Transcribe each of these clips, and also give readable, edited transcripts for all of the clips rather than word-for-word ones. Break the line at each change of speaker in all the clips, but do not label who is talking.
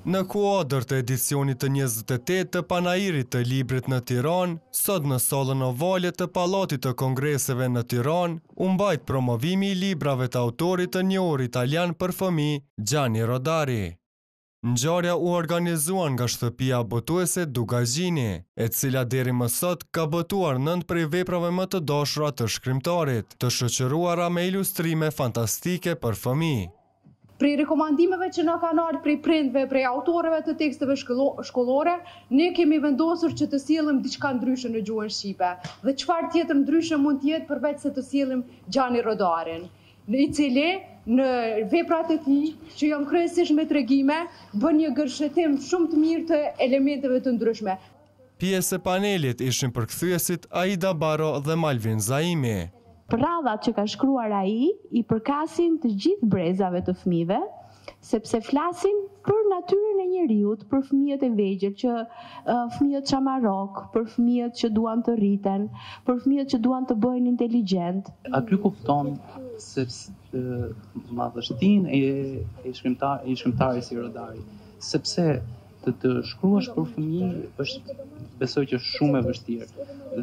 Në kuadër të edicionit të 28 të panairit të librit në Tiranë, sot në sallën ovale të Pallatit të Kongreseve në Tiranë, u mbajt promovimi i librave të autorit të njohur italian për fëmijë, Gianni Rodari. Ngjarja u organizuan nga shtëpia botuese Dugagjini, e cila deri më sot ka botuar 9 prej veprave më të dashura të shkrimtarit, të shoqëruara me ilustrime fantastike për fëmijë.
Prej rekomandimeve që na kanë ardhur prej prindve, prej autorëve të teksteve shkollore, ne kemi vendosur që të sjellim diçka ndryshe në gjuhën shqipe. Dhe çfarë tjetër ndryshe mund të jetë përveç se të sjellim Gianni Rodarin, i cili në veprat e tij, që janë kryesisht me tregime, bën një gërshetim shumë të mirë të elementeve të ndryshme.
Pjesë e panelit ishin përkthyesit Aida Baro dhe Malvin Zaimi.
Radhat që ka shkruar ai i përkasin të gjithë brezave të fëmijëve, sepse flasin për natyrën e njeriut, për fëmijët e vegjël, që fëmijët çamarok, për fëmijët që duan të rriten, për fëmijët që duan të bëhen inteligjent.
Aty kupton se madhështinë e shkrimtarit si Rodari, sepse të shkruash për fëmijë është, besoj që është shumë e vështirë,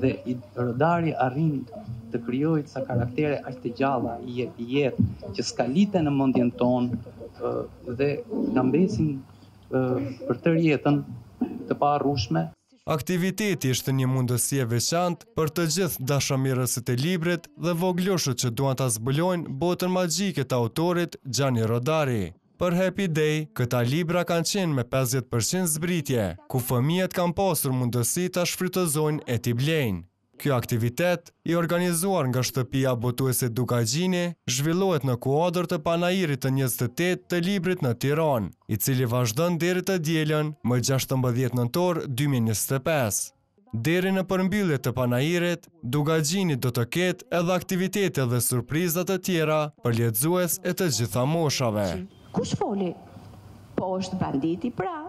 dhe Rodari arrin të krijojë ca karaktere aq të gjalla, jetë që skalite në mendjen tonë dhe na mbesin për tërë jetën të paharrueshme.
Aktiviteti ishte një mundësi e veçantë për të gjithë dashamirësit e librit dhe vogloshët që duan ta zbulojnë botën magjike të autorit Gianni Rodari. Për Happy Day, këta libra kanë qenë me 50% zbritje, ku fëmijët kanë pasur mundësi ta shfrytëzojnë e t'i blejnë. Ky aktivitet, i organizuar nga shtëpia botuese Dugagjini, zhvillohet në kuadër të panairit të 28 të librit në Tiranë, i cili vazhdon deri të dielën, më 16 nëntor 2025. Deri në përmbyllje të panairit, Dugagjini do të ketë edhe aktivitete dhe surprizat të tjera për lexues e të gjitha moshave.
Kush foli? Po është banditi pra.